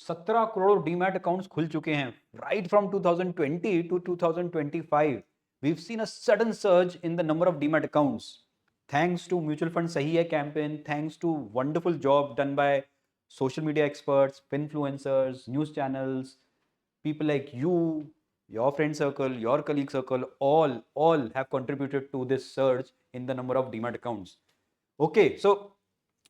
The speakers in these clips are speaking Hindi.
17 करोड़ डीमैट अकाउंट्स खुल चुके हैं right from 2020 to 2025. We've seen a sudden surge in the number of demat accounts thanks to mutual fund sahi hai campaign, thanks to wonderful job done by social media experts, influencers, news channels, people like you, your friend circle, your colleague circle, all have contributed to this surge in the number of demat accounts. Okay, so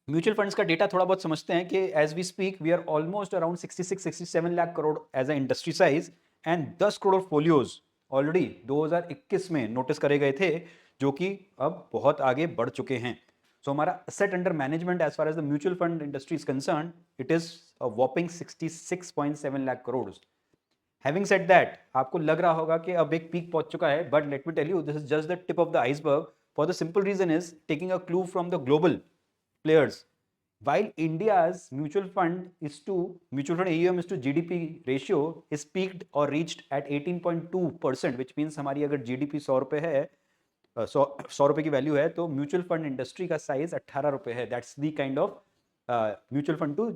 mutual funds का डेटा थोड़ा बहुत समझते हैं कि as we speak we are almost around 66-67 lakh crore as a industry size and 10 crore folios already 2021 में नोटिस करे गए थे, जो कि अब बहुत आगे बढ़ चुके हैं. सो हमारा asset under management as far as the mutual fund industry is concern, it is a whopping 66.7 lakh crore. Having said that, आपको लग रहा होगा कि अब एक पीक पहुंच चुका है, but let me tell you this is just the tip of the iceberg for the simple reason is taking a clue from the global players. While India's mutual fund AUM is to GDP ratio is peaked or reached at 18.2%, which means हमारी अगर GDP 100 रुपए है, 100 रुपए की वैल्यू है, तो म्यूचुअल फंड इंडस्ट्री का साइज 18 रुपए है. That's the kind of mutual fund to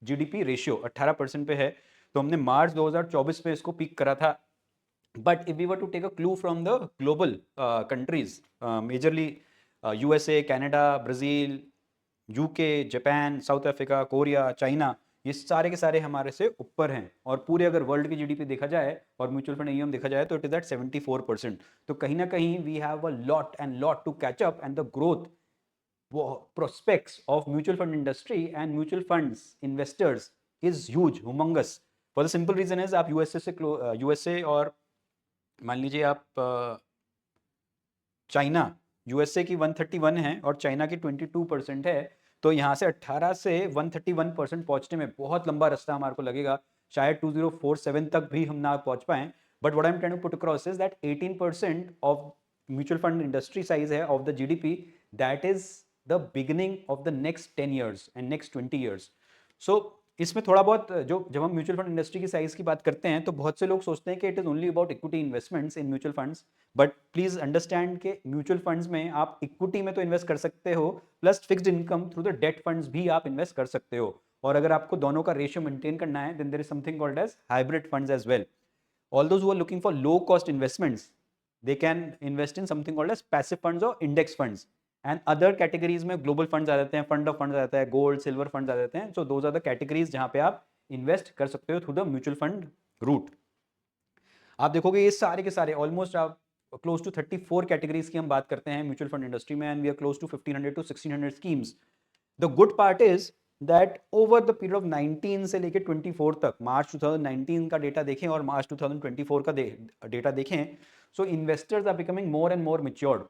GDP ratio 18% पे है. तो हमने मार्च 2024 में इसको पीक करा था. But if we were to take a clue from the global countries, majorly USA, Canada, Brazil, UK, Japan, south Africa, Korea, China, ये सारे के सारे हमारे से ऊपर हैं. और पूरे अगर वर्ल्ड की जीडीपी देखा जाए और म्यूचुअल फंड एयूएम देखा जाए तो इट इज एट 74%. तो कहीं ना कहीं we have a lot and lot to catch up, and the growth prospects of mutual fund industry and mutual funds investors is huge, humongous. For the simple reason is आप यूएसए और मान लीजिए आप चाइना, यूएसए की 131 है और चाइना की 22% है, तो यहाँ से 18 से 131% पहुंचने में बहुत लंबा रास्ता हमारे को लगेगा. शायद 2047 तक भी हम ना पहुंच पाए. But what I am trying to put across is that 18% of mutual fund industry size है of the GDP. That is the beginning of the next 10 years and next 20 years. So इसमें थोड़ा बहुत जो जब हम म्यूचुअल फंड इंडस्ट्री की साइज की बात करते हैं तो बहुत से लोग सोचते हैं कि it is only about equity investments in mutual funds. But please understand कि म्यूचुअल फंड्स में आप इक्विटी में तो इन्वेस्ट कर सकते हो, plus fixed income through the date funds भी आप इन्वेस्ट कर सकते हो. और अगर आपको दोनों का रेशियो मेंटेन करना है, then there is something called as hybrid funds as well. All those who are looking for low cost investments, they can invest in something called as passive funds or index funds. And other categories में global funds आ जाते हैं, fund of funds आ जाता है, gold silver funds आ जाते हैं. So those are the categories जहाँ पे आप invest कर सकते हो through the mutual fund route. आप देखोगे ये सारे के सारे ऑलमोस्ट आप क्लोज टू 34 कैटेगरीज की हम बात करते हैं म्यूचुअल फंड इंडस्ट्री में, and we are close to 1500 to 1600 schemes. The good part is that over the period of 19 से लेके 24 तक, मार्च 2019 का डेटा देखें और मार्च 2024 का डेटा देखें, so investors are becoming more and more matured.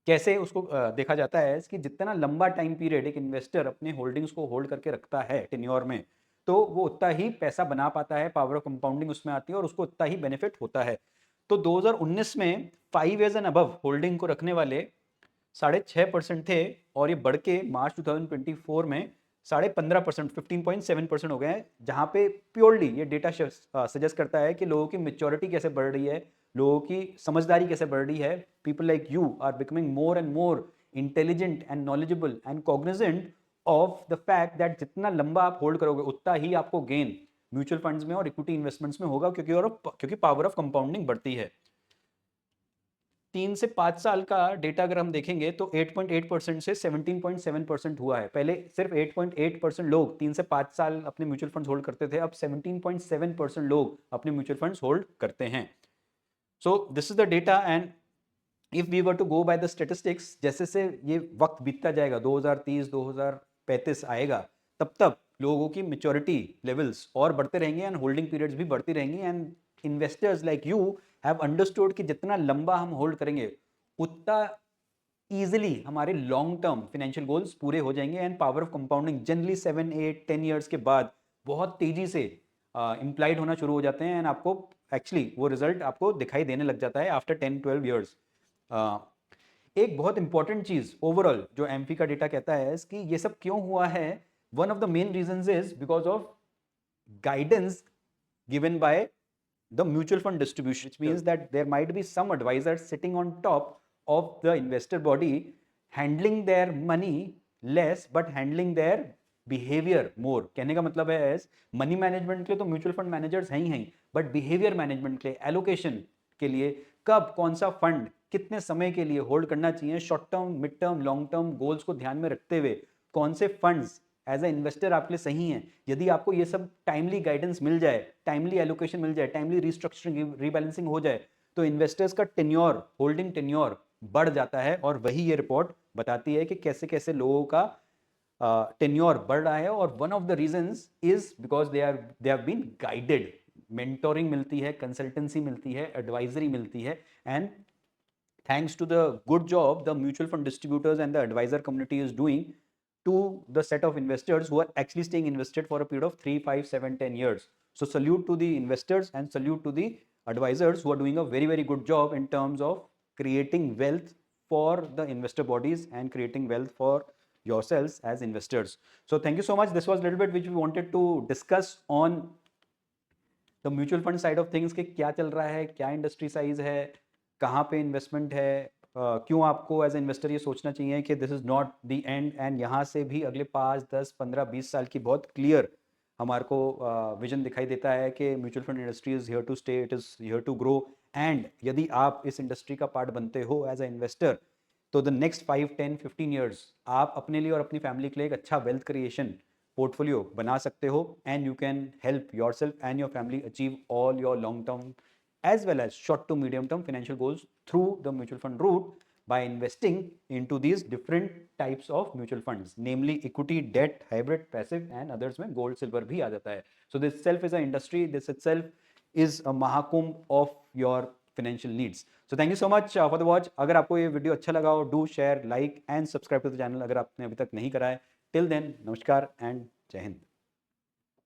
कैसे उसको देखा जाता है कि जितना लंबा टाइम पीरियड एक इन्वेस्टर अपने होल्डिंग्स को होल्ड करके रखता है टेन्योर में, तो वो उतना ही पैसा बना पाता है, पावर ऑफ कंपाउंडिंग उसमें आती है और उसको उतना ही बेनिफिट होता है. तो 2019 में 5 years एंड अबव होल्डिंग को रखने वाले 6.5% थे, और ये बढ़ के मार्च 2024 में 15.5% 15.7% हो गए हैं. जहाँ पे प्योरली ये डेटा सजेस्ट करता है कि लोगों की मेच्योरिटी कैसे बढ़ रही है, लोगों की समझदारी कैसे बढ़ रही है. People like you are becoming more and more intelligent and knowledgeable and cognizant of the fact that जितना लंबा आप होल्ड करोगे उतना ही आपको गेन म्यूचुअल फंड्स में और इक्विटी इन्वेस्टमेंट्स में होगा, क्योंकि पावर ऑफ कंपाउंडिंग बढ़ती है. 3 से 5 साल का डेटा अगर हम देखेंगे तो 8.8% से 17.7% हुआ है. पहले सिर्फ 8.8% लोग 3 से 5 साल अपने म्यूचुअल फंड्स होल्ड करते थे, अब 17.7% लोग अपने म्यूचुअल फंड्स होल्ड करते हैं. So this is the data, and if we were to go by the statistics, जैसे से ये वक्त बीतता जाएगा, 2030 2035 आएगा, तब तक लोगों की मेच्योरिटी लेवल्स और बढ़ते रहेंगे एंड होल्डिंग पीरियड्स भी बढ़ती रहेंगी. And investors like you have understood कि जितना लंबा हम होल्ड करेंगे उतना ईजिली हमारे लॉन्ग टर्म फाइनेंशियल गोल्स पूरे हो जाएंगे. And power of compounding generally 7 8 10 years के बाद बहुत तेजी से इम्प्लाइड होना शुरू हो जाते हैं, एंड आपको एक्चुअली वो रिजल्ट आपको दिखाई देने लग जाता है आफ्टर 10 12 ईयर्स. एक बहुत इंपॉर्टेंट चीज ओवरऑल जो एमपी का डेटा कहता है कि ये सब क्यों हुआ है, one of the main reasons is because of guidance given by the mutual fund distribution, which means that there might be some advisors sitting on top of the investor body handling their money less but handling their behaviour more. कहने का मतलब है एज मनी मैनेजमेंट के लिए तो म्यूचुअल फंड मैनेजर्स हैं ही हैं, बट बिहेवियर मैनेजमेंट के लिए, एलोकेशन के लिए, कब कौन सा फंड कितने समय के लिए होल्ड करना चाहिए, short term, mid term, long term goals को ध्यान में रखते हुए कौन से फंड्स एज ए इन्वेस्टर आपके लिए सही हैं। यदि आपको ये सब टाइमली गाइडेंस मिल जाए, टाइमली एलोकेशन मिल जाए, टाइमली रिस्ट्रक्चरिंग, रीबैलेंसिंग हो जाए, तो इन्वेस्टर्स का टेन्योर, होल्डिंग टेन्योर बढ़ जाता है। और वही ये रिपोर्ट बताती है कि कैसे कैसे लोगों का टेन्योर बढ़ रहा है। और one of the reasons is because they have been guided. Mentoring मिलती है, कंसल्टेंसी मिलती है, एडवाइजरी मिलती है, and thanks to the good job the mutual fund distributors and the advisor community is doing to the set of investors who are actually staying invested for a period of 3, 5, 7, 10 years. So salute to the investors and salute to the advisors who are doing a very, very good job in terms of creating wealth for the investor bodies and creating wealth for yourselves as investors. So thank you so much. This was a little bit which we wanted to discuss on the mutual fund side of things के क्या चल रहा है, क्या इंडस्ट्री साइज है, कहाँ पे इन्वेस्टमेंट है, क्यों आपको एज इन्वेस्टर ये सोचना चाहिए कि this is not the end, and यहाँ से भी अगले 5, 10, 15, 20 साल की बहुत क्लियर हमारे को विजन दिखाई देता है कि mutual fund industry is here to stay, it is here to grow. And यदि आप इस इंडस्ट्री का पार्ट बनते हो एज ए इन्वेस्टर, तो द नेक्स्ट 5, 10, 15 ईयर्स आप अपने लिए और अपनी फैमिली के लिए एक अच्छा वेल्थ क्रिएशन पोर्टफोलियो बना सकते हो, and you can help your self and your family achieve all your long term as well as short to medium term financial goals through the mutual fund route by investing into these different types of mutual funds, namely equity, debt, hybrid, passive, and others में gold, silver भी आ जाता है. So this itself is an industry, this itself is a Mahakumbh of your financial needs. So thank you so much for the watch. अगर आपको ये वीडियो अच्छा लगा हो, do share, like and subscribe to the channel अगर आपने अभी तक नहीं करा है. Till then, नमस्कार and जय हिंद.